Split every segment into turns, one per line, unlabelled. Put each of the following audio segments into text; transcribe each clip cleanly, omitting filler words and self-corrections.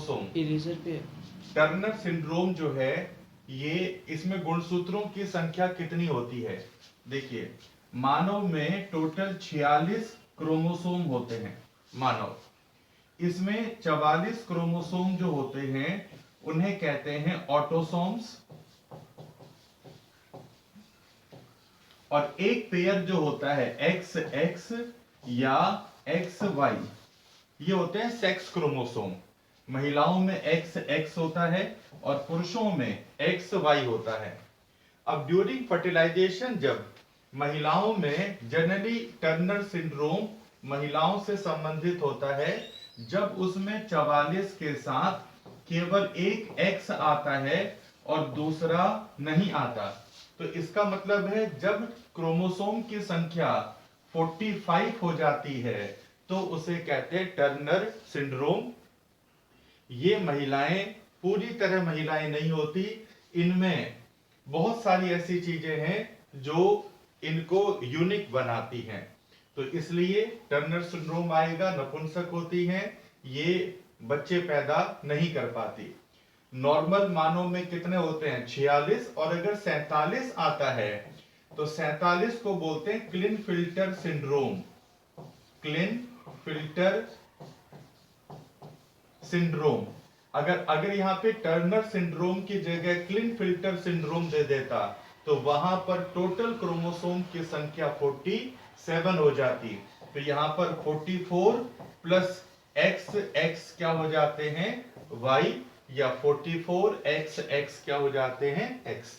Chromosome.
Eraser पे
Turner syndrome जो है ये, इसमें गुणसूत्रों की संख्या कितनी होती है? देखिए, मानव में टोटल 46 क्रोमोसोम होते हैं मानव। इसमें 44 क्रोमोसोम जो होते हैं उन्हें कहते हैं ऑटोसोम्स, और एक पेयर जो होता है एक्स एक्स या एक्स वाई, ये होते हैं सेक्स क्रोमोसोम। महिलाओं में एक्स एक्स होता है और पुरुषों में एक्स वाई होता है। अब ड्यूरिंग फर्टिलाइजेशन जब महिलाओं में जनरली टर्नर सिंड्रोम महिलाओं से संबंधित होता है, जब उसमें 44 के साथ केवल एक एक्स आता है और दूसरा नहीं आता। तो इसका मतलब है जब क्रोमोसोम की संख्या 45 हो जाती है तो उसे कहते हैं टर्नर सिंड्रोम। ये महिलाएं पूरी तरह महिलाएं नहीं होती, इनमें बहुत सारी ऐसी चीजें हैं जो इनको यूनिक बनाती हैं, तो इसलिए टर्नर सिंड्रोम आएगा। नपुंसक होती हैं, ये बच्चे पैदा नहीं कर पाती। नॉर्मल मानव में कितने होते हैं? 46, और अगर 47 आता है तो 47 को बोलते हैं क्लिनफिल्टर सिंड्रोम। क्लिनफिल्टर सिंड्रोम। अगर यहां पे टर्नर सिंड्रोम की जगह क्लिनफिल्टर सिंड्रोम दे देता तो वहां पर टोटल क्रोमोसोम की संख्या 47 हो जाती। तो यहां पर 44 प्लस एक्स एक्स क्या हो जाते हैं? वाई, या 44 एक्स एक्स क्या हो जाते हैं? एक्स।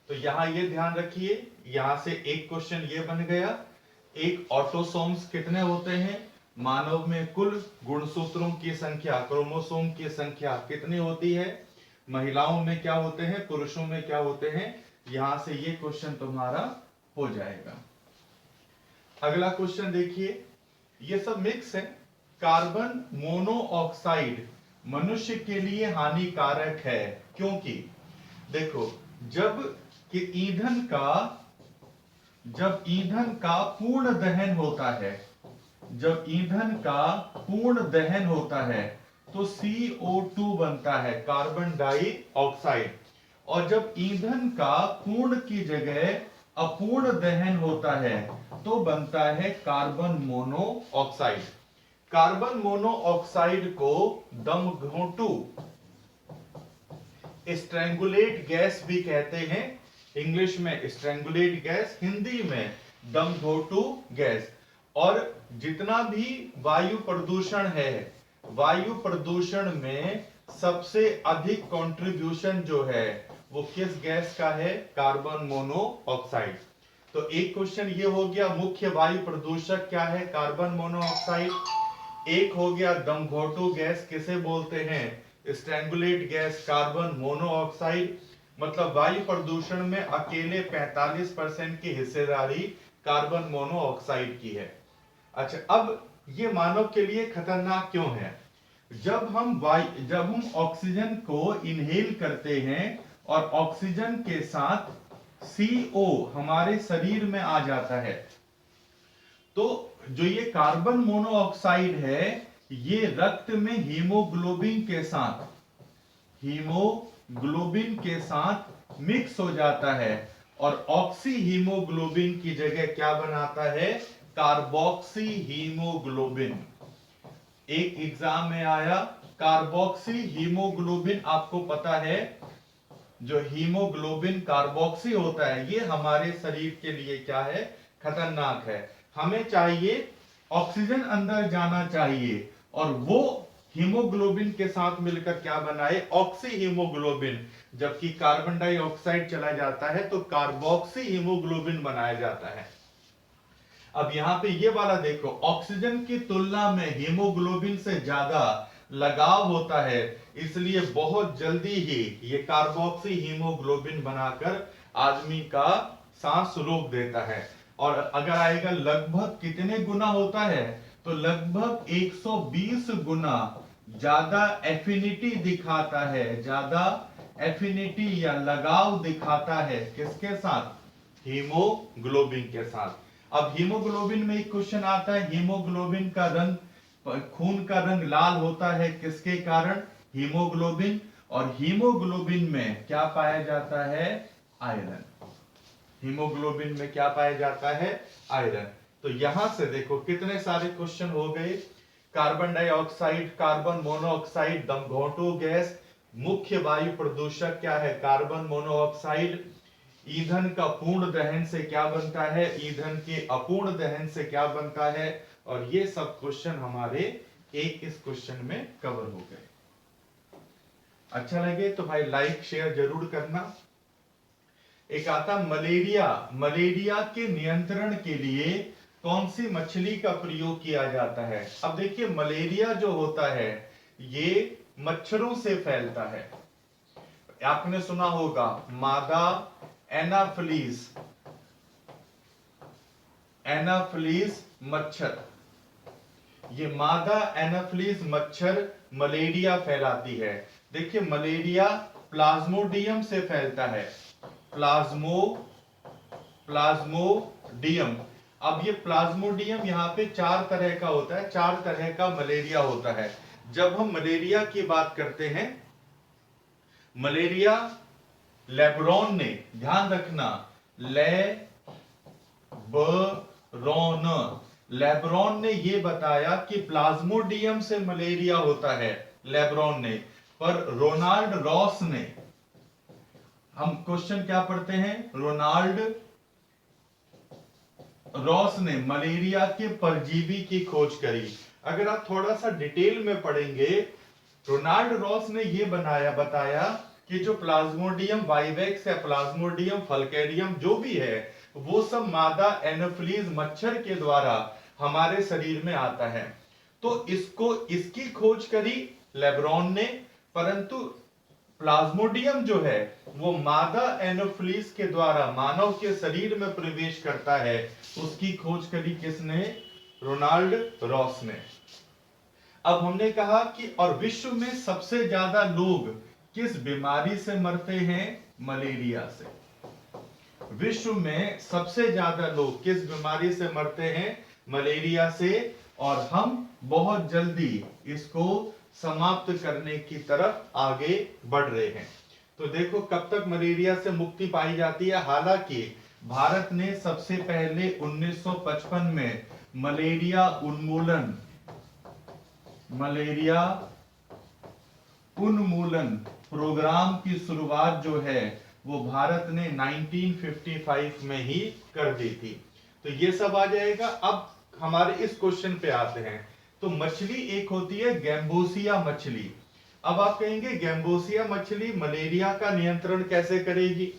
तो यहां ये ध्यान रखिए, यहां से एक क्वेश्चन ये बन गया। एक ऑटोसोम्स कितने होते हैं? मानव में कुल गुणसूत्रों की संख्या, क्रोमोसोम की संख्या कितनी होती है? महिलाओं में क्या होते हैं, पुरुषों में क्या होते हैं? यहां से ये क्वेश्चन तुम्हारा हो जाएगा। अगला क्वेश्चन देखिए, ये सब मिक्स है। कार्बन मोनोऑक्साइड मनुष्य के लिए हानिकारक है क्योंकि देखो, जब ईंधन का पूर्ण दहन होता है, जब ईंधन का पूर्ण दहन होता है तो CO2 बनता है, कार्बन डाइऑक्साइड। और जब ईंधन का पूर्ण की जगह अपूर्ण दहन होता है तो बनता है कार्बन मोनोऑक्साइड। कार्बन मोनोऑक्साइड को दमघोंटू, स्ट्रैंगुलेट गैस भी कहते हैं। इंग्लिश में स्ट्रैंगुलेट गैस, हिंदी में दमघोंटू गैस। और जितना भी वायु प्रदूषण है, वायु प्रदूषण में सबसे अधिक कंट्रीब्यूशन जो है वो किस गैस का है? Carbon monoxide. तो एक क्वेश्चन ये हो गया, मुख्य वायु प्रदूषक क्या है? Carbon monoxide. एक हो गया दमघोंटू गैस किसे बोलते हैं? स्ट्रैंगुलेट गैस, कार्बन मोनोऑक्साइड। मतलब वायु प्रदूषण में अकेले 45% की हिस्सेदारी कार्बन मोनोऑक्साइड की है। अच्छा, अब ये मानव के लिए खतरनाक क्यों है? जब हम ऑक्सीजन को इनहेल करते हैं और ऑक्सीजन के साथ CO हमारे शरीर में आ जाता है, तो जो ये कार्बन मोनोऑक्साइड है ये रक्त में हीमोग्लोबिन के साथ मिक्स हो जाता है और ऑक्सी हीमोग्लोबिन की जगह क्या बनाता है? Carboxy haemoglobin. एक एग्जाम में आया, कार्बोक्सी हीमोग्लोबिन, आपको पता है जो हीमोग्लोबिन कार्बोक्सी होता है ये हमारे शरीर के लिए क्या है? खतरनाक है। हमें चाहिए ऑक्सीजन अंदर जाना चाहिए और वो हीमोग्लोबिन के साथ मिलकर क्या बनाए? Oxy haemoglobin. जबकि कार्बन डाइऑक्साइड चला जाता है तो कार्बोक्सी हीमोग्लोबिन बनाया जाता है। अब यहां पे ये वाला देखो, ऑक्सीजन की तुलना में हीमोग्लोबिन से ज्यादा लगाव होता है, इसलिए बहुत जल्दी ही ये कार्बोक्सी हीमोग्लोबिन बनाकर आदमी का सांस रोक देता है। और अगर आएगा लगभग कितने गुना होता है, तो लगभग 120 गुना ज्यादा एफिनिटी दिखाता है, ज्यादा एफिनिटी या लगाव दिखाता है किसके साथ? हीमोग्लोबिन के साथ। अब हीमोग्लोबिन में एक क्वेश्चन आता है, हीमोग्लोबिन का रंग खून का रंग लाल होता है किसके कारण? हीमोग्लोबिन। और हीमोग्लोबिन में क्या पाया जाता है? आयरन। हीमोग्लोबिन में क्या पाया जाता है? आयरन। तो यहां से देखो कितने सारे क्वेश्चन हो गए। कार्बन डाइऑक्साइड, कार्बन मोनोऑक्साइड, दमघोंटू गैस, मुख्य वायु प्रदूषक क्या है? Carbon monoxide. ईंधन का पूर्ण दहन से क्या बनता है? ईंधन के अपूर्ण दहन से क्या बनता है? और ये सब क्वेश्चन हमारे एक इस क्वेश्चन में कवर हो गए। अच्छा लगे तो भाई लाइक शेयर जरूर करना। एक आता मलेरिया। मलेरिया के नियंत्रण के लिए कौन सी मछली का प्रयोग किया जाता है? अब देखिए मलेरिया जो होता है ये मच्छरों से फैलता है। आपने सुना होगा मादा एनाफिलीज, एनाफिलीज मच्छर। ये मादा एनाफिलीज मच्छर मलेरिया फैलाती है। देखिए मलेरिया प्लाज्मोडियम से फैलता है। प्लाज्मोडियम। अब ये प्लाज्मोडियम यहाँ पे 4 तरह का होता है, 4 तरह का मलेरिया होता है। जब हम मलेरिया की बात करते हैं, मलेरिया लेब्रॉन ने, ध्यान रखना, लेब्रॉन ने यह बताया कि प्लाज्मोडियम से मलेरिया होता है, लेब्रॉन ने। पर रोनाल्ड रॉस ने, हम क्वेश्चन क्या पढ़ते हैं? रोनाल्ड रॉस ने मलेरिया के परजीवी की खोज करी। अगर आप थोड़ा सा डिटेल में पढ़ेंगे, रोनाल्ड रॉस ने यह बताया कि जो प्लाज्मोडियम वाइवेक्स या प्लाज्मोडियम फल्केरियम जो भी है, वो सब मादा एनाफिलीज मच्छर के द्वारा हमारे शरीर में आता है। तो इसकी खोज करी लेब्रॉन ने, परंतु प्लाज्मोडियम जो है वो मादा एनाफिलीज के द्वारा मानव के शरीर में प्रवेश करता है। उसकी खोज करी किसने? रोनाल्ड रॉस ने। अब हमने कहा कि और विश्व में सबसे ज्यादा लोग किस बीमारी से मरते हैं? मलेरिया से। विश्व में सबसे ज्यादा लोग किस बीमारी से मरते हैं? मलेरिया से। और हम बहुत जल्दी इसको समाप्त करने की तरफ आगे बढ़ रहे हैं। तो देखो कब तक मलेरिया से मुक्ति पाई जाती है। हालांकि भारत ने सबसे पहले 1955 में मलेरिया उन्मूलन प्रोग्राम की शुरुआत जो है वो भारत ने 1955 में ही कर दी थी। तो ये सब आ जाएगा। अब हमारे इस क्वेश्चन पे आते हैं। तो मछली एक होती है गैम्बोसिया मछली। अब आप कहेंगे गैम्बोसिया मछली मलेरिया का नियंत्रण कैसे करेगी?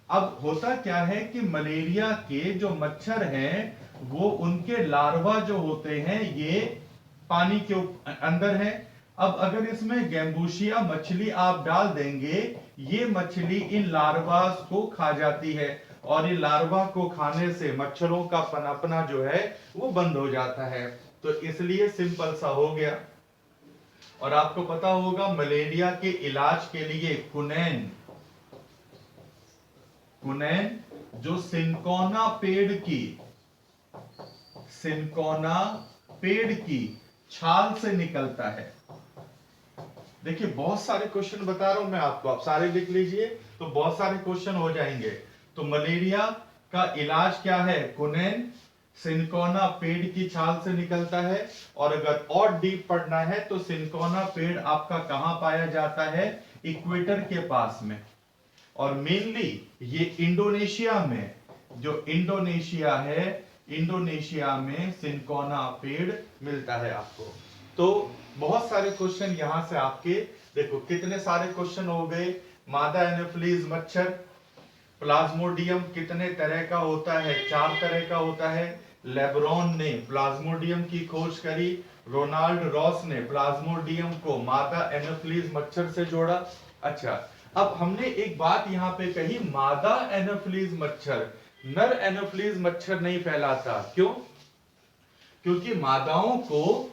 अब होता क्या है कि मलेरिया के जो मच्छर हैं वो उनके लार्वा जो होते हैं ये पानी के अंदर है। अब अगर इसमें गैम्बोसिया मछली आप डाल देंगे, ये मछली इन लार्वास को खा जाती है और ये लार्वा को खाने से मच्छरों का पनपना जो है वो बंद हो जाता है। तो इसलिए सिंपल सा हो गया। और आपको पता होगा मलेरिया के इलाज के लिए कुनैन जो सिनकोना पेड़ की छाल से निकलता है। देखिए बहुत सारे क्वेश्चन बता रहा हूं मैं आपको, आप सारे लिख लीजिए तो बहुत सारे क्वेश्चन हो जाएंगे। तो मलेरिया का इलाज क्या है? कुनैन सिनकोना पेड़ की छाल से निकलता है। और अगर और डीप पढ़ना है तो सिनकोना पेड़ आपका कहां पाया जाता है? इक्वेटर के पास में। और मेनली ये इंडोनेशिया में, जो इंडोनेशिया है, इंडोनेशिया में सिनकोना पेड़ मिलता है आपको। तो बहुत सारे क्वेश्चन यहां से आपके, देखो कितने सारे क्वेश्चन हो गए। मादा एनाफिलीज मच्छर, प्लाज्मोडियम कितने तरह का होता है? 4 तरह का होता है। लेब्रॉन ने प्लाज्मोडियम की खोज करी। रोनाल्ड रॉस ने प्लाज्मोडियम को मादा एनाफिलीज मच्छर से जोड़ा। अच्छा, अब हमने एक बात यहां पे कही, मादा एनाफिलीज मच्छर नर एनाफिलीज मच्छर नहीं फैलाता। क्यों? क्योंकि मादाओं को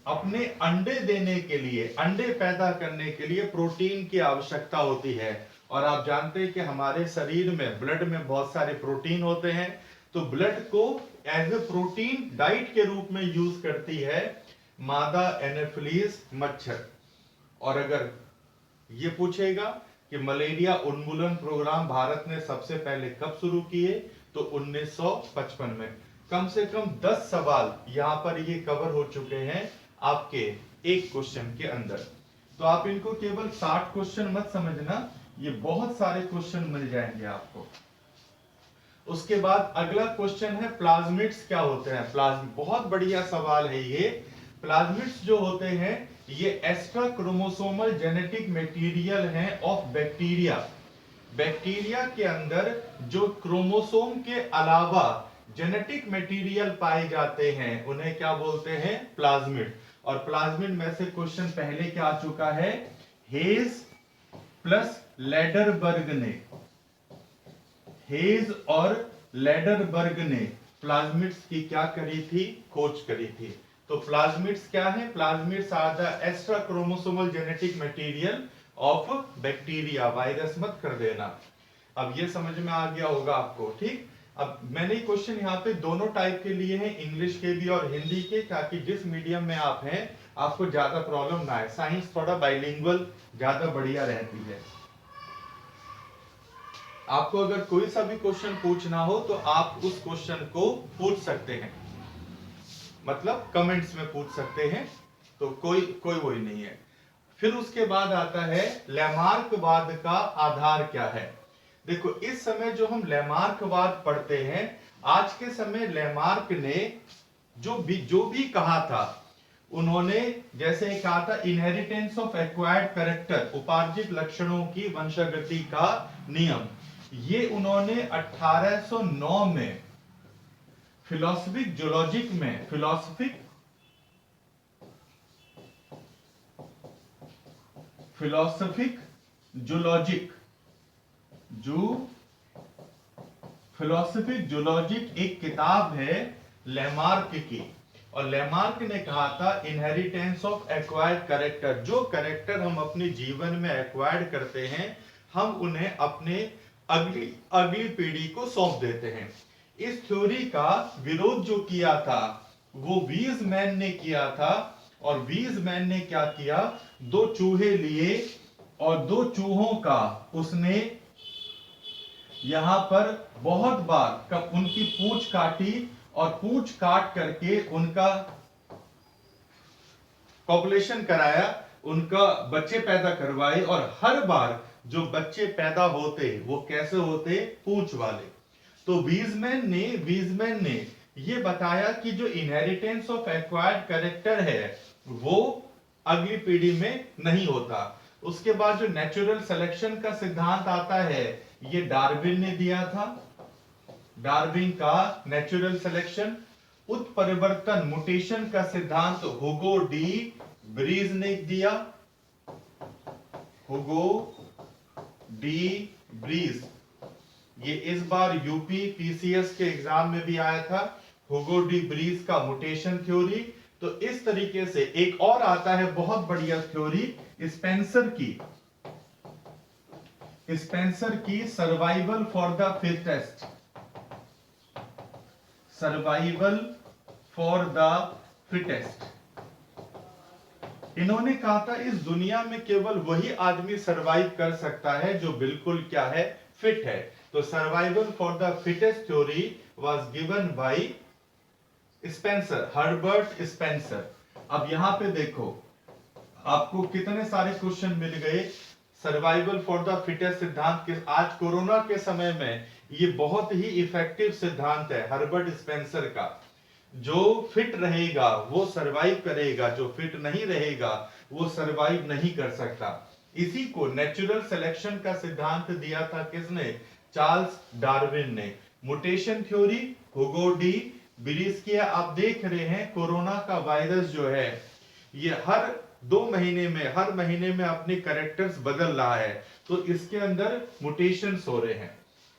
अपने अंडे देने के लिए, अंडे पैदा करने के लिए प्रोटीन की आवश्यकता होती है। और आप जानते हैं कि हमारे शरीर में, ब्लड में बहुत सारे प्रोटीन होते हैं। तो ब्लड को एज ए प्रोटीन डाइट के रूप में यूज करती है मादा एनोफिलीज मच्छर। और अगर ये पूछेगा कि मलेरिया उन्मूलन प्रोग्राम भारत ने सबसे पहले कब शुरू किए, तो 1955 में। कम से कम 10 सवाल यहां पर ये कवर हो चुके हैं आपके एक क्वेश्चन के अंदर। तो आप इनको केवल 60 क्वेश्चन मत समझना, ये बहुत सारे क्वेश्चन मिल जाएंगे आपको। उसके बाद अगला क्वेश्चन है प्लाज्मिड्स क्या होते हैं। प्लाज्मिड बहुत बढ़िया सवाल है ये। प्लाज्मिड्स जो होते हैं ये एक्स्ट्रा क्रोमोसोमल जेनेटिक मटेरियल हैं ऑफ बैक्टीरिया। बैक्टीरिया के अंदर जो क्रोमोसोम के अलावा जेनेटिक मटेरियल पाए जाते हैं उन्हें क्या बोलते हैं, प्लाज्मिड। और प्लाज्मिड में से क्वेश्चन पहले क्या आ चुका है, हेज प्लस लेडरबर्ग ने, हेज और लेडरबर्ग ने प्लाज्मिड्स की क्या करी थी, खोज करी थी। तो प्लाज्मिड्स क्या है, plasmids are the extra chromosomal genetic material of bacteria. Virus मत कर देना। अब ये समझ में आ गया होगा आपको, ठीक। अब मैंने क्वेश्चन यहाँ पे दोनों टाइप के लिए हैं, इंग्लिश के भी और हिंदी के, ताकि जिस मीडियम में आप हैं आपको ज्यादा प्रॉब्लम ना आए। साइंस थोड़ा बाइलिंगुअल ज्यादा बढ़िया रहती है। आपको अगर कोई सा भी क्वेश्चन पूछना हो तो आप उस क्वेश्चन को पूछ सकते हैं, मतलब कमेंट्स में पूछ सकते हैं, तो कोई वही नहीं है। फिर उसके बाद आता है लैमार्कवाद का आधार क्या है। देखो इस समय जो हम लैमार्कवाद पढ़ते हैं, आज के समय लैमार्क ने जो भी कहा था, उन्होंने जैसे कहा था इनहेरिटेंस ऑफ एक्वायर्ड कैरेक्टर, उपार्जित लक्षणों की वंशागति का नियम, ये उन्होंने 1809 में फिलोसफिक जोलॉजिक में, फिलोसफिक जोलॉजिक फिलोसफिक जोलॉजिक एक किताब है लैमार्क की। और लैमार्क ने कहा था इनहेरिटेंस ऑफ एक्वायर्ड कैरेक्टर, जो कैरेक्टर हम अपने जीवन में एक्वायर्ड करते हैं हम उन्हें अपने अगली पीढ़ी को सौंप देते हैं। इस थ्योरी का विरोध जो किया था वो वीजमैन ने किया था। और वीजमैन ने क्या किया, 2 चूहे लिए और 2 चूहों का उसने यहां पर बहुत बार कब उनकी पूंछ काटी और पूंछ काट करके उनका पॉपुलेशन कराया, उनका बच्चे पैदा करवाए। और हर बार जो बच्चे पैदा होते वो कैसे होते, पूंछ वाले। तो वीजमैन ने ये बताया कि जो इनहेरिटेंस ऑफ एक्वायर्ड कैरेक्टर है वो अगली पीढ़ी में नहीं होता। उसके बाद जो नेचुरल सिलेक्शन का सिद्धांत आता है ये डार्विन ने दिया था। डार्विन का नेचुरल सिलेक्शन। उत्परिवर्तन म्यूटेशन का सिद्धांत हुगो डी ब्रीज ने दिया। हुगो डी ब्रीज, ये इस बार यूपी पीसीएस के एग्जाम में भी आया था, हुगो डी ब्रीज का म्यूटेशन थ्योरी। तो इस तरीके से एक और आता है बहुत बढ़िया थ्योरी स्पेंसर की survival for the fittest, survival for the fittest. इन्होंने कहा था इस दुनिया में केवल वही आदमी सरवाइव कर सकता है जो बिल्कुल क्या है, फिट है। तो survival for the fittest theory was given by Spencer, Herbert Spencer. अब यहां पे देखो आपको कितने सारे क्वेश्चन मिल गए। सर्वाइवल फॉर द फिटेस्ट सिद्धांत के आज कोरोना के समय में ये बहुत ही इफेक्टिव सिद्धांत है हर्बर्ट स्पेंसर का। जो फिट रहेगा वो सरवाइव करेगा, जो फिट नहीं रहेगा वो सरवाइव नहीं कर सकता। इसी को नेचुरल सिलेक्शन का सिद्धांत दिया था किसने, चार्ल्स डार्विन ने। म्यूटेशन थ्योरी हुगो डी ब्रीज किया। आप देख रहे हैं कोरोना का वायरस जो है ये हर 2 महीने में, हर महीने में अपने कैरेक्टर्स बदल रहा है, तो इसके अंदर म्यूटेशंस हो रहे हैं।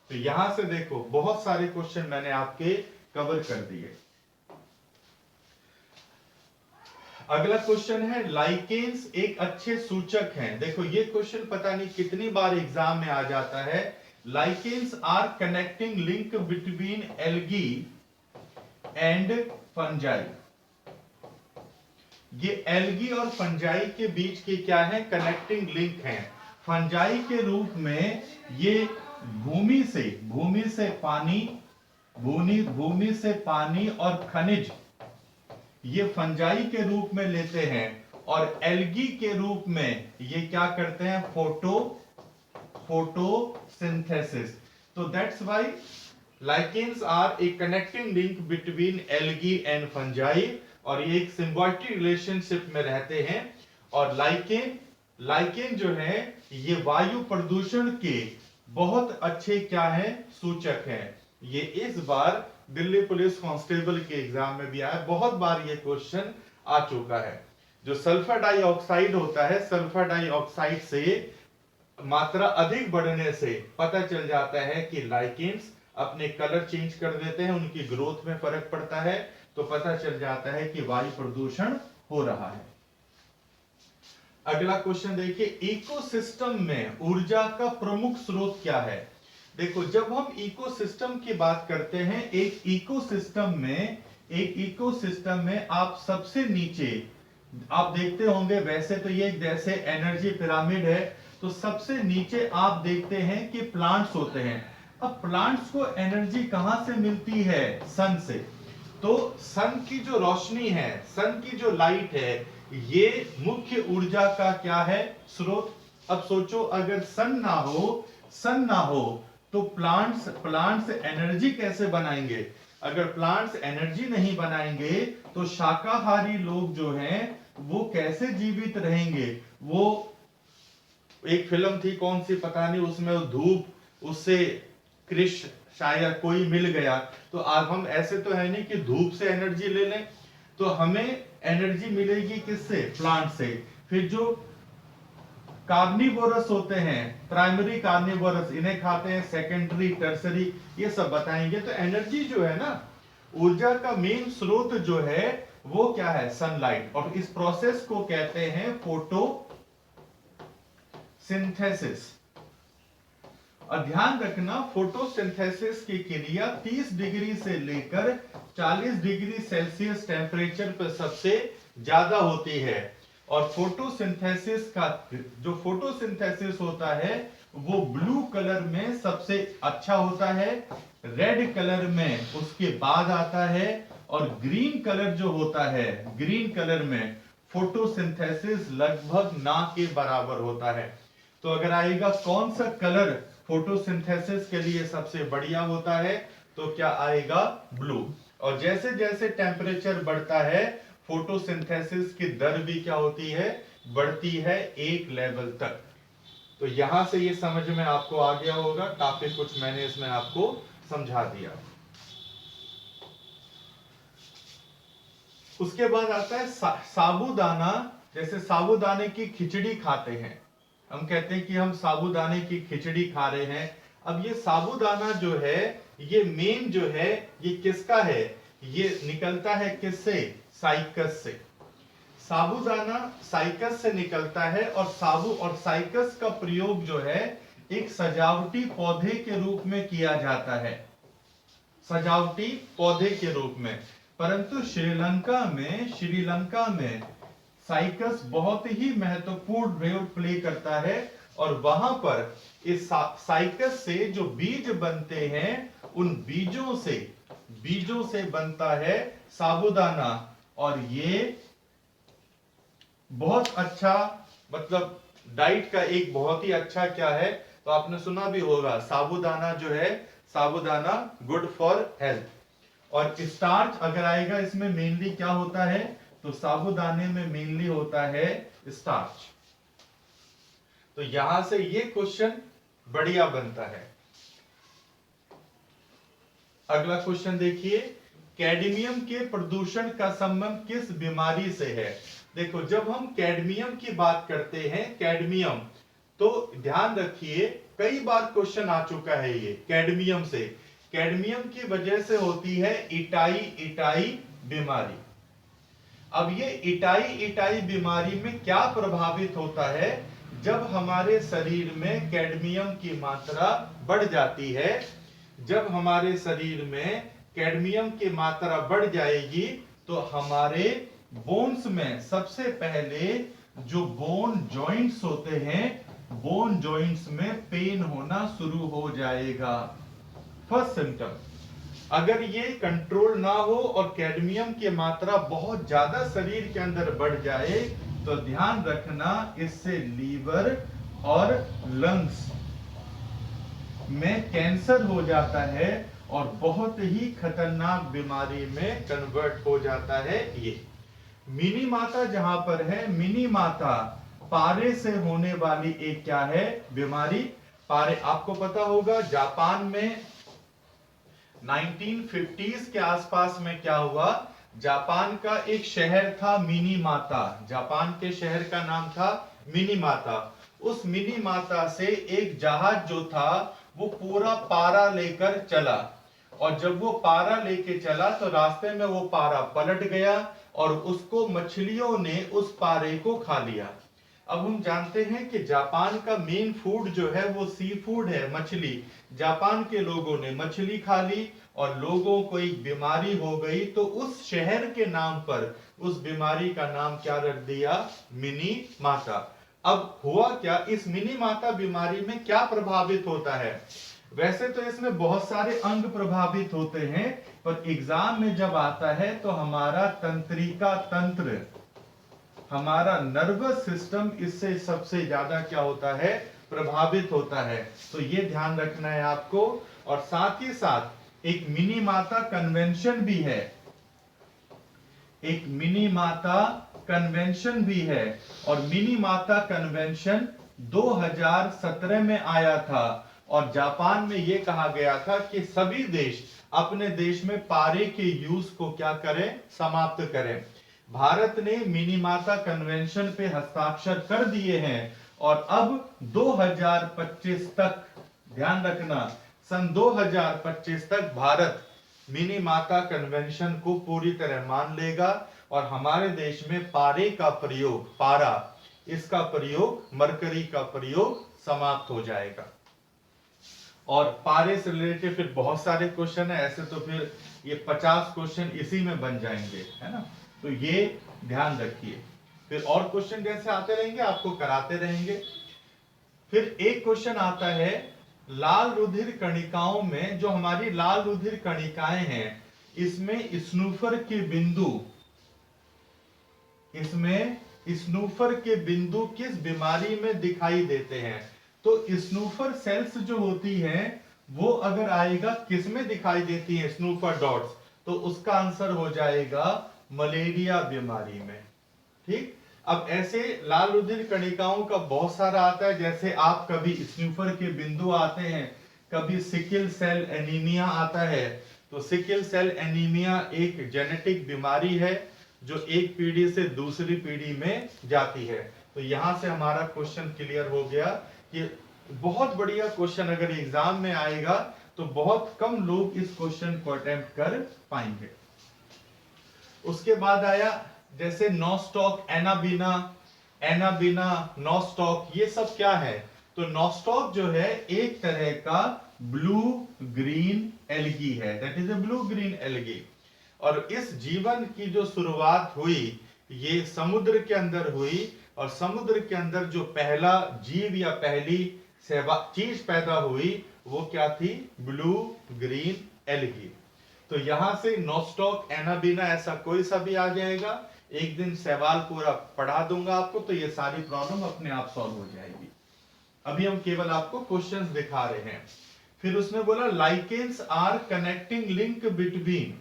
तो यहां से देखो बहुत सारे क्वेश्चन मैंने आपके कवर कर दिए। अगला क्वेश्चन है लाइकेन्स एक अच्छे सूचक हैं। देखो ये क्वेश्चन पता नहीं कितनी बार एग्जाम में आ जाता है। Lichens are connecting link between algae and fungi. ये एल्गी और फंजाई के बीच की क्या है, कनेक्टिंग लिंक है। फंजाई के रूप में ये भूमि से पानी, भूमि से पानी और खनिज ये फंजाई के रूप में लेते हैं, और एल्गी के रूप में ये क्या करते हैं, फोटोसिंथेसिस। तो that's why lichens are a connecting link between algae and fungi, और ये एक सिम्बायोटिक रिलेशनशिप में रहते हैं। और लाइकेन जो है ये वायु प्रदूषण के बहुत अच्छे क्या है, सूचक है। ये इस बार दिल्ली पुलिस कांस्टेबल के एग्जाम में भी आया, बहुत बार ये क्वेश्चन आ चुका है। जो सल्फर डाइऑक्साइड होता है, सल्फर डाइऑक्साइड से मात्रा अधिक बढ़ने से पता चल जाता है कि लाइकेन्स अपने कलर चेंज कर देते हैं, उनकी ग्रोथ में फर्क पड़ता है, तो पता चल जाता है कि वायु प्रदूषण हो रहा है। अगला क्वेश्चन देखिए, इकोसिस्टम में ऊर्जा का प्रमुख स्रोत क्या है। देखो, जब हम इकोसिस्टम की बात करते हैं, एक इकोसिस्टम में आप सबसे नीचे आप देखते होंगे, वैसे तो ये जैसे एनर्जी पिरामिड है, तो सबसे नीचे आप देखते हैं कि प्लांट्स होते हैं। अब प्लांट्स को एनर्जी कहां से मिलती है, सन से। तो सन की जो रोशनी है, सन की जो लाइट है, ये मुख्य ऊर्जा का क्या है, स्रोत। अब सोचो, अगर सन ना हो तो प्लांट्स एनर्जी कैसे बनाएंगे। अगर प्लांट्स एनर्जी नहीं बनाएंगे तो शाकाहारी लोग जो हैं वो कैसे जीवित रहेंगे। वो एक फिल्म थी, कौन सी पता नहीं, उसमें धूप, उससे कृष शायद कोई मिल गया, तो अब हम ऐसे तो है नहीं कि धूप से एनर्जी ले लें, तो हमें एनर्जी मिलेगी किससे, प्लांट से। फिर जो कार्निवोरस होते हैं, प्राइमरी कार्निवोरस, इन्हें खाते हैं, सेकेंडरी, टर्सरी, ये सब बताएंगे। तो एनर्जी जो है ना, ऊर्जा का मेन स्रोत जो है वो क्या है, सनलाइट। और इस प्रोसेस को कहते हैं फोटोसिंथेसिस। और ध्यान रखना, फोटोसिंथेसिस की क्रिया 30 डिग्री से लेकर 40 डिग्री सेल्सियस टेम्परेचर पर सबसे ज्यादा होती है। और फोटोसिंथेसिस होता है वो ब्लू कलर में सबसे अच्छा होता है, रेड कलर में उसके बाद आता है, और ग्रीन कलर जो होता है, ग्रीन कलर में फोटोसिंथेसिस लगभग ना के बराबर होता है। तो अगर आएगा कौन सा कलर फोटोसिंथेसिस के लिए सबसे बढ़िया होता है, तो क्या आएगा, ब्लू। और जैसे जैसे टेम्परेचर बढ़ता है, फोटोसिंथेसिस की दर भी क्या होती है, बढ़ती है एक लेवल तक। तो यहां से ये समझ में आपको आ गया होगा, काफी कुछ मैंने इसमें आपको समझा दिया। उसके बाद आता है साबूदाना। जैसे साबूदाने की खिचड़ी खाते हैं, हम कहते हैं कि हम साबूदाने की खिचड़ी खा रहे हैं। अब ये साबूदाना जो है, ये मेन जो है, ये किसका है, ये निकलता है किससे, साइकस से। साबूदाना साइकस से निकलता है, और साइकस का प्रयोग जो है एक सजावटी पौधे के रूप में किया जाता है, सजावटी पौधे के रूप में। परंतु श्रीलंका में साइकस बहुत ही महत्वपूर्ण रोल प्ले करता है, और वहां पर इस साइकस से जो बीज बनते हैं, उन बीजों से बनता है साबूदाना। और ये बहुत अच्छा, मतलब डाइट का एक बहुत ही अच्छा क्या है, तो आपने सुना भी होगा, साबूदाना जो है, साबूदाना गुड फॉर हेल्थ। और स्टार्च अगर आएगा, इसमें मेनली क्या होता है, तो साबूदाने में मेनली होता है स्टार्च। तो यहां से ये क्वेश्चन बढ़िया बनता है। अगला क्वेश्चन देखिए, कैडमियम के प्रदूषण का संबंध किस बीमारी से है। देखो, जब हम कैडमियम की बात करते हैं, कैडमियम, तो ध्यान रखिए, कई बार क्वेश्चन आ चुका है ये कैडमियम से। कैडमियम की वजह से होती है इटाई बीमारी। अब ये इटाई बीमारी में क्या प्रभावित होता है, जब हमारे शरीर में कैडमियम की मात्रा बढ़ जाती है। जब हमारे शरीर में कैडमियम की मात्रा बढ़ जाएगी, तो हमारे बोन्स में सबसे पहले जो बोन जॉइंट्स होते हैं, बोन जॉइंट्स में पेन होना शुरू हो जाएगा। First symptom. अगर ये कंट्रोल ना हो और कैडमियम की मात्रा बहुत ज्यादा शरीर के अंदर बढ़ जाए तो ध्यान रखना इससे लीवर और लंग्स में कैंसर हो जाता है और बहुत ही खतरनाक बीमारी में कन्वर्ट हो जाता है। ये मिनी माता जहां पर है, मिनी माता पारे से होने वाली एक क्या है बीमारी। पारे आपको पता होगा जापान में 1950s के आसपास में क्या हुआ, जापान का एक शहर था मिनी माता, जापान के शहर का नाम था मिनी माता। उस मिनी माता से एक जहाज जो था वो पूरा पारा लेकर चला और जब वो पारा लेके चला तो रास्ते में वो पारा पलट गया और उसको मछलियों ने उस पारे को खा लिया। अब हम जानते हैं कि जापान का मेन फूड जो है वो सी फूड है, मछली। जापान के लोगों ने मछली खा ली और लोगों को एक बीमारी हो गई, तो उस शहर के नाम पर उस बीमारी का नाम क्या रख दिया, मिनी माता। अब हुआ क्या, इस मिनी माता बीमारी में क्या प्रभावित होता है, वैसे तो इसमें बहुत सारे अंग प्रभावित होते हैं पर एग्जाम में जब आता है तो हमारा तंत्रिका तंत्र, हमारा नर्वस सिस्टम इससे सबसे ज्यादा क्या होता है, प्रभावित होता है। तो ये ध्यान रखना है आपको। और साथ ही साथ एक मिनी माता कन्वेंशन भी है, एक मिनी माता कन्वेंशन भी है और मिनी माता कन्वेंशन 2017 में आया था और जापान में यह कहा गया था कि सभी देश अपने देश में पारे के यूज को क्या करें, समाप्त करें। भारत ने मिनी माता कन्वेंशन पे हस्ताक्षर कर दिए हैं और अब 2025 तक, ध्यान रखना, सन 2025 तक भारत मिनी माता कन्वेंशन को पूरी तरह मान लेगा और हमारे देश में पारे का प्रयोग, पारा, इसका प्रयोग, मरकरी का प्रयोग समाप्त हो जाएगा। और पारे से रिलेटेड फिर बहुत सारे क्वेश्चन है, ऐसे तो फिर ये 50 क्वेश्चन इसी में बन जाएंगे, है ना। तो ये ध्यान रखिए, फिर और क्वेश्चन जैसे आते रहेंगे आपको कराते रहेंगे। फिर एक क्वेश्चन आता है, लाल रुधिर कणिकाओं में, जो हमारी लाल रुधिर कणिकाएं हैं, इसमें स्नूफर के बिंदु, इसमें स्नूफर के बिंदु किस बीमारी में दिखाई देते हैं। तो स्नूफर सेल्स जो होती हैं वो अगर आएगा किस में दिखाई देती है, स्नूफर डॉट्स, तो उसका आंसर हो जाएगा मलेरिया बीमारी में। ठीक। अब ऐसे लाल रुधिर कणिकाओं का बहुत सारा आता है, जैसे आप कभी स्नूफर के बिंदु आते हैं, कभी सिकिल सेल एनीमिया आता है। तो सिकिल सेल एनीमिया एक जेनेटिक बीमारी है जो एक पीढ़ी से दूसरी पीढ़ी में जाती है। तो यहां से हमारा क्वेश्चन क्लियर हो गया कि बहुत बढ़िया क्वेश्चन अगर एग्जाम में आएगा तो बहुत कम लोग इस क्वेश्चन को अटेम्प्ट कर पाएंगे। उसके बाद आया जैसे नॉस्टॉक, एनाबीना, एनाबीना, नॉस्टॉक, ये सब क्या है। तो नॉस्टॉक जो है एक तरह का ब्लू ग्रीन एल्गी है, that is a blue green algae. और इस जीवन की जो शुरुआत हुई ये समुद्र के अंदर हुई और समुद्र के अंदर जो पहला जीव या पहली चीज पैदा हुई वो क्या थी, ब्लू ग्रीन एल्गी। तो यहां से नॉस्टॉक, एनाबीना ऐसा कोई सा भी आ जाएगा। एक दिन सवाल पूरा पढ़ा दूंगा आपको तो ये सारी प्रॉब्लम अपने आप सॉल्व हो जाएगी। अभी हम केवल आपको क्वेश्चंस दिखा रहे हैं। फिर उसने बोला lichens are connecting link between,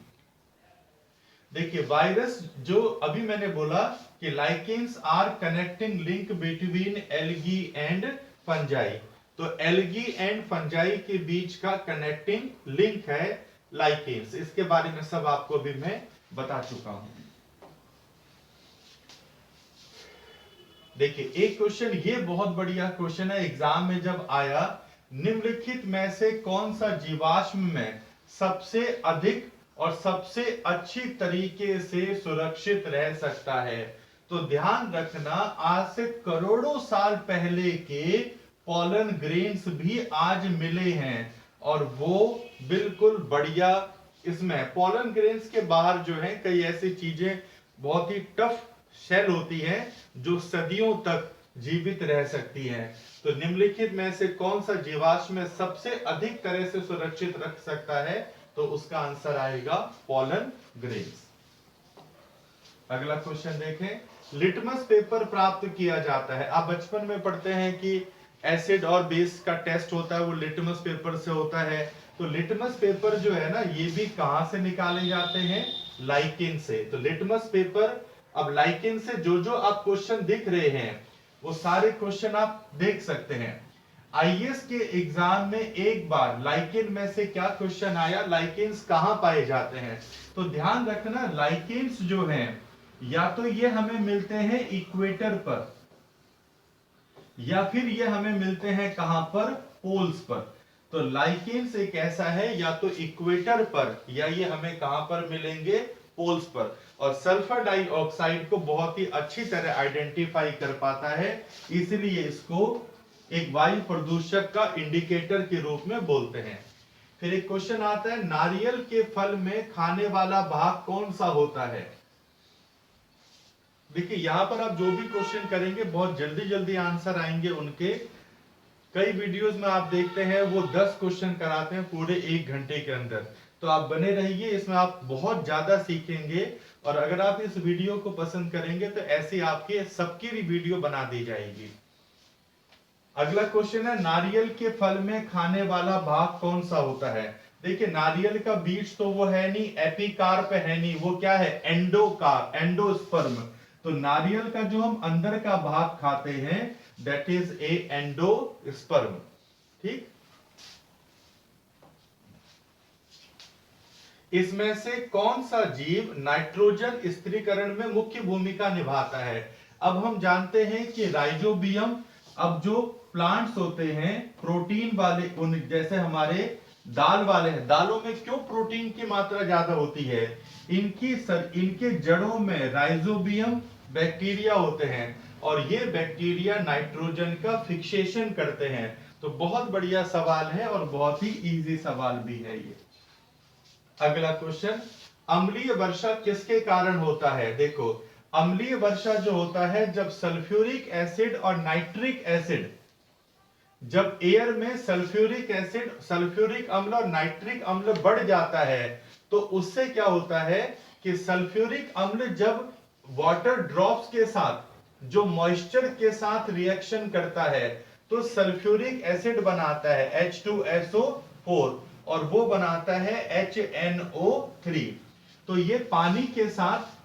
देखिए वायरस, जो अभी मैंने बोला कि lichens are connecting link between algae and fungi, तो एल्गी एंड फंजाई के बीच का कनेक्टिंग लिंक है लाइकेंस। इसके बारे में सब आपको भी मैं बता चुका हूं। देखिए एक क्वेश्चन, ये बहुत बढ़िया क्वेश्चन है, एग्जाम में जब आया, निम्नलिखित में से कौन सा जीवाश्म में सबसे अधिक और सबसे अच्छी तरीके से सुरक्षित रह सकता है। तो ध्यान रखना, आज से करोड़ों साल पहले के पॉलन ग्रेन्स भी आज मिले हैं और वो बिल्कुल बढ़िया, इसमें पॉलन ग्रेन्स के बाहर जो है कई ऐसी चीजें बहुत ही टफ शेल होती है जो सदियों तक जीवित रह सकती है। तो निम्नलिखित में से कौन सा जीवाश्म सबसे अधिक तरह से सुरक्षित रख सकता है? तो उसका आंसर आएगा पोलन ग्रेन्स। अगला क्वेश्चन देखें, लिटमस पेपर प्राप्त किया जाता है। आप बचपन में पढ़ते हैं कि एसिड और बेस का टेस्ट होता है, वो लिटमस पेपर से होता है। तो लिटमस पेपर जो है ना, ये भी कहां से निकाले जाते हैं? लाइकेन से। तो लिटमस पेपर, अब लाइकेन से जो जो आप क्वेश्चन दिख रहे हैं वो सारे क्वेश्चन आप देख सकते हैं। आईएएस के एग्जाम में एक बार लाइकेन में से क्या क्वेश्चन आया, लाइकेन्स कहां पाए जाते हैं? तो ध्यान रखना, लाइकेन्स जो हैं या तो ये हमें मिलते हैं इक्वेटर पर, या फिर ये हमें मिलते हैं कहां पर? पोल्स पर। तो लाइकेन्स एक ऐसा है, या तो इक्वेटर पर या ये हमें कहां पर मिलेंगे? पोल्स पर। और सल्फर डाइऑक्साइड को बहुत ही अच्छी तरह आइडेंटिफाई कर पाता है, इसलिए इसको एक वायु प्रदूषक का इंडिकेटर के रूप में बोलते हैं। फिर एक क्वेश्चन आता है, नारियल के फल में खाने वाला भाग कौन सा होता है? देखिए यहां पर आप जो भी क्वेश्चन करेंगे बहुत जल्दी जल्दी आंसर आएंगे उनके। कई वीडियोस में आप देखते हैं वो 10 क्वेश्चन कराते हैं पूरे 1 घंटे के अंदर। तो आप बने रहिए, इसमें आप बहुत ज्यादा सीखेंगे। और अगर आप इस वीडियो को पसंद करेंगे तो ऐसी आपके सबकी भी वीडियो बना दी जाएगी। अगला क्वेश्चन है, नारियल के फल में खाने वाला भाग कौन सा होता है? देखिए नारियल का बीज तो वो है नहीं, एपिकार्प है नहीं, वो क्या है? Endocarp, endosperm. तो नारियल का जो हम अंदर का भाग खाते हैं दैट इज ए एंडोस्पर्म। ठीक, इसमें से कौन सा जीव नाइट्रोजन स्थिरीकरण में मुख्य भूमिका निभाता है? अब हम जानते हैं कि राइजोबियम, अब जो प्लांट्स होते हैं प्रोटीन वाले, उन जैसे हमारे दाल वाले हैं, दालों में क्यों प्रोटीन की मात्रा ज्यादा होती है? इनके जड़ों में राइजोबियम बैक्टीरिया होते हैं और ये बैक्टीरिया नाइट्रोजन का फिक्सेशन करते हैं। तो बहुत बढ़िया सवाल है और बहुत ही इजी सवाल भी है ये। अगला क्वेश्चन, अम्लीय वर्षा किसके कारण होता है? देखो अम्लीय वर्षा जो होता है जब सल्फ्यूरिक एसिड और नाइट्रिक एसिड, जब एयर में सल्फ्यूरिक एसिड, सल्फ्यूरिक अम्ल और नाइट्रिक अम्ल बढ़ जाता है तो उससे क्या होता है कि सल्फ्यूरिक अम्ल जब वाटर ड्रॉप्स के साथ, जो मॉइस्चर के साथ रिएक्शन करता है तो सल्फ्यूरिक एसिड बनाता है H2SO4 और वो बनाता है HNO3। तो ये पानी के साथ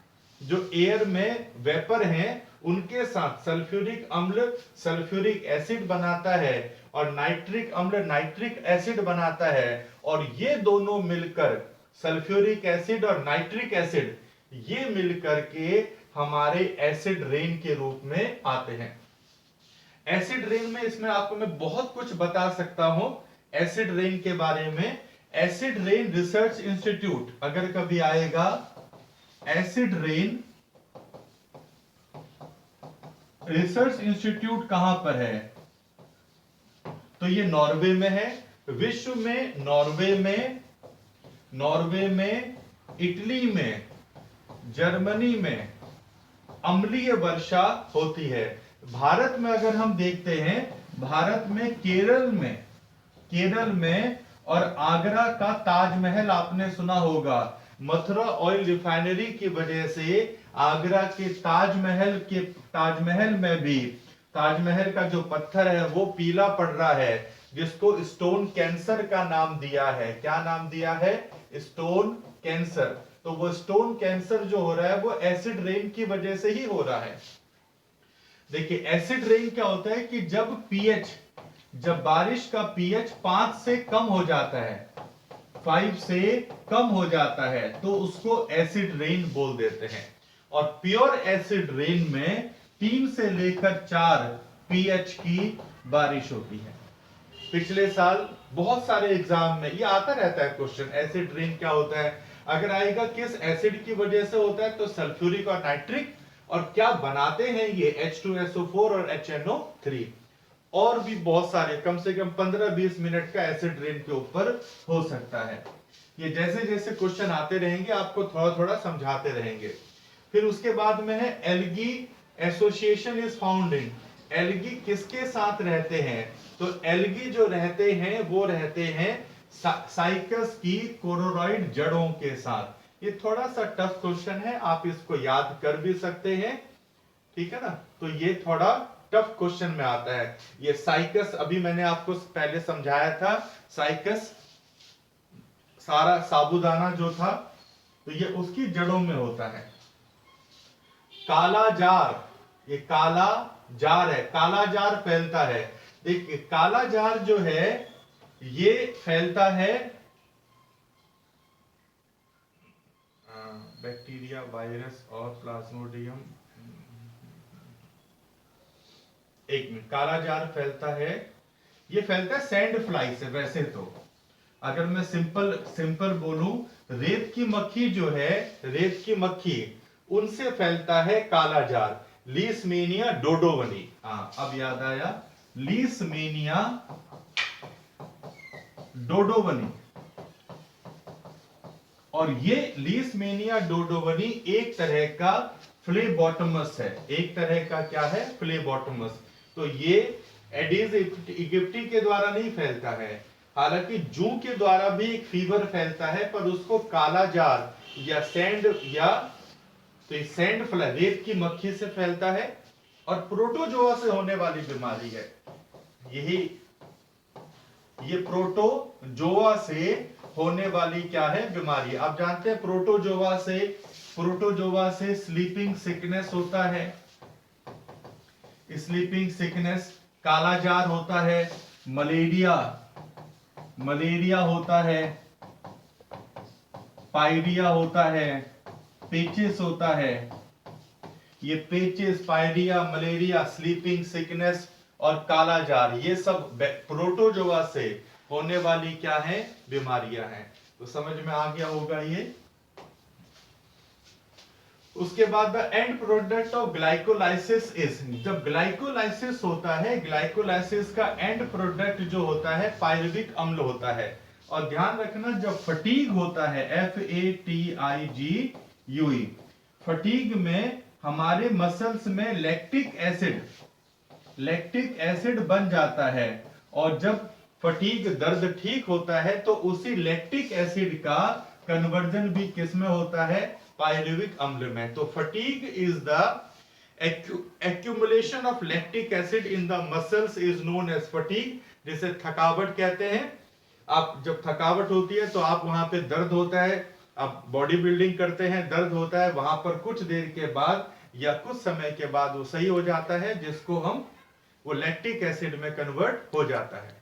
जो एयर में वेपर हैं उनके साथ सल्फ्यूरिक अम्ल सल्फ्यूरिक एसिड बनाता है और नाइट्रिक अम्ल नाइट्रिक एसिड बनाता है, और ये दोनों मिलकर सल्फ्यूरिक एसिड और नाइट्रिक एसिड ये मिलकर के हमारे एसिड रेन के रूप में आते हैं। एसिड रेन में इसमें आपको मैं बहुत कुछ बता सकता हूं एसिड रेन के बारे में। एसिड रेन रिसर्च इंस्टीट्यूट अगर कभी आएगा, एसिड रेन रिसर्च इंस्टीट्यूट कहां पर है? तो ये नॉर्वे में है। विश्व में नॉर्वे में, इटली में, जर्मनी में अम्लीय वर्षा होती है। भारत में अगर हम देखते हैं, भारत में केरल में और आगरा का ताजमहल आपने सुना होगा। मथुरा ऑयल रिफाइनरी की वजह से आगरा के ताजमहल में भी ताजमहल का जो पत्थर है वो पीला पड़ रहा है, जिसको स्टोन कैंसर का नाम दिया है। क्या नाम दिया है? Stone cancer. तो वो स्टोन कैंसर जो हो रहा है वो एसिड रेन की वजह से ही हो रहा है। देखिए एसिड रेन क्या होता है कि जब बारिश का पीएच 5 से कम हो जाता है, 5 से कम हो जाता है तो उसको एसिड रेन बोल देते हैं। और प्योर एसिड रेन में 3 से लेकर 4 पीएच की बारिश होती है। पिछले साल बहुत सारे एग्जाम में ये आता रहता है क्वेश्चन, एसिड रेन क्या होता है? अगर आएगा किस एसिड की वजह से होता है तो सल्फ्यूरिक और नाइट्रिक, और क्या बनाते हैं ये H2SO4 और HNO3। और भी बहुत सारे, कम से कम 15-20 मिनट का एसिड रेन के ऊपर हो सकता है। ये जैसे जैसे क्वेश्चन आते रहेंगे आपको थोड़ा थोड़ा समझाते रहेंगे। फिर उसके बाद में है algae association is found in. Algae किसके साथ रहते हैं? तो एल्गी जो रहते हैं वो रहते हैं साइकस की कोरोरॉइड जड़ों के साथ। ये थोड़ा सा टफ क्वेश्चन है, आप इसको याद कर भी सकते हैं, ठीक है ना। तो ये थोड़ा टफ क्वेश्चन में आता है। ये साइकस अभी मैंने आपको पहले समझाया था, साइकस सारा साबूदाना जो था, तो ये उसकी जड़ों में होता है। काला जार, ये काला जार है, काला जार फैलता है। देखिए काला जार जो है ये फैलता है बैक्टीरिया, वायरस और प्लाज्मोडियम। एक मिनट, काला जार फैलता है, ये फैलता है सैंड फ्लाई से। वैसे तो अगर मैं सिंपल बोलूं, रेत की मक्खी जो है, रेत की मक्खी, उनसे फैलता है काला जार, लीसमेनिया डोडोवनी। हाँ अब याद आया, लीसमेनिया डोडोवनी। और ये लीसमेनिया डोडोवनी एक तरह का फ्लेबॉटमस है। एक तरह का क्या है? फ्लेबॉटमस। तो ये एडिस इजिप्टी के द्वारा नहीं फैलता है, हालांकि जू के द्वारा भी एक फीवर फैलता है, पर उसको काला जार या सैंड या तो सैंड फ्लाई, रेत की मक्खी से फैलता है। और प्रोटोजोआ से होने वाली बीमारी है यही, ये प्रोटोजोआ से होने वाली क्या है? बीमारी। आप जानते हैं प्रोटोजोआ से स्लीपिंग सिकनेस होता है, स्लीपिंग सिकनेस, काला जार होता है, मलेरिया होता है, पायरिया होता है, पेचिस होता है। ये पेचिस, पायरिया, मलेरिया, स्लीपिंग सिकनेस और काला जार, ये सब प्रोटोजोआ से होने वाली क्या है? बीमारियां हैं। तो समझ में आ गया होगा ये। उसके बाद the end product of glycolysis is, जब ग्लाइकोलाइसिस होता है, ग्लाइकोलाइसिस का एंड प्रोडक्ट जो होता है पायरुविक अम्ल होता है। और ध्यान रखना, जब फटीग होता है, FATIGUE, फटीग में हमारे मसल्स में लैक्टिक एसिड बन जाता है। और जब फटीग दर्द ठीक होता है तो उसी लैक्टिक एसिड का कन्वर्जन भी किस में होता है? पायरुविक अम्ल में। तो fatigue is the accumulation of lactic acid in the muscles is known as fatigue, जिसे थकावट कहते हैं। आप जब थकावट होती है तो आप वहां पे दर्द होता है, आप बॉडी बिल्डिंग करते हैं, दर्द होता है, वहां पर कुछ देर के बाद या कुछ समय के बाद वो सही हो जाता है, जिसको हम वो लैक्टिक एसिड में कन्वर्ट हो जाता है।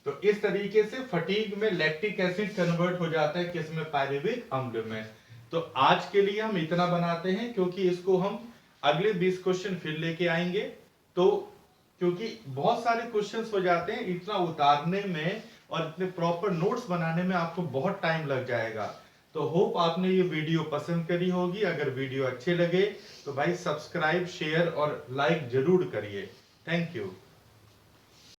तो इस तरीके से फटीग में लैक्टिक एसिड कन्वर्ट हो जाता है, किसमें? पायरुविक अम्ल में। तो आज के लिए हम इतना बनाते हैं, क्योंकि इसको हम अगले 20 क्वेश्चन फिर लेके आएंगे। तो क्योंकि बहुत सारे क्वेश्चंस हो जाते हैं, इतना उतारने में और इतने प्रॉपर नोट्स बनाने में आपको बहुत टाइम लग जाएगा। तो होप आपने ये वीडियो पसंद करी होगी। अगर वीडियो अच्छे लगे तो भाई सब्सक्राइब, शेयर और लाइक जरूर करिए। Thank you.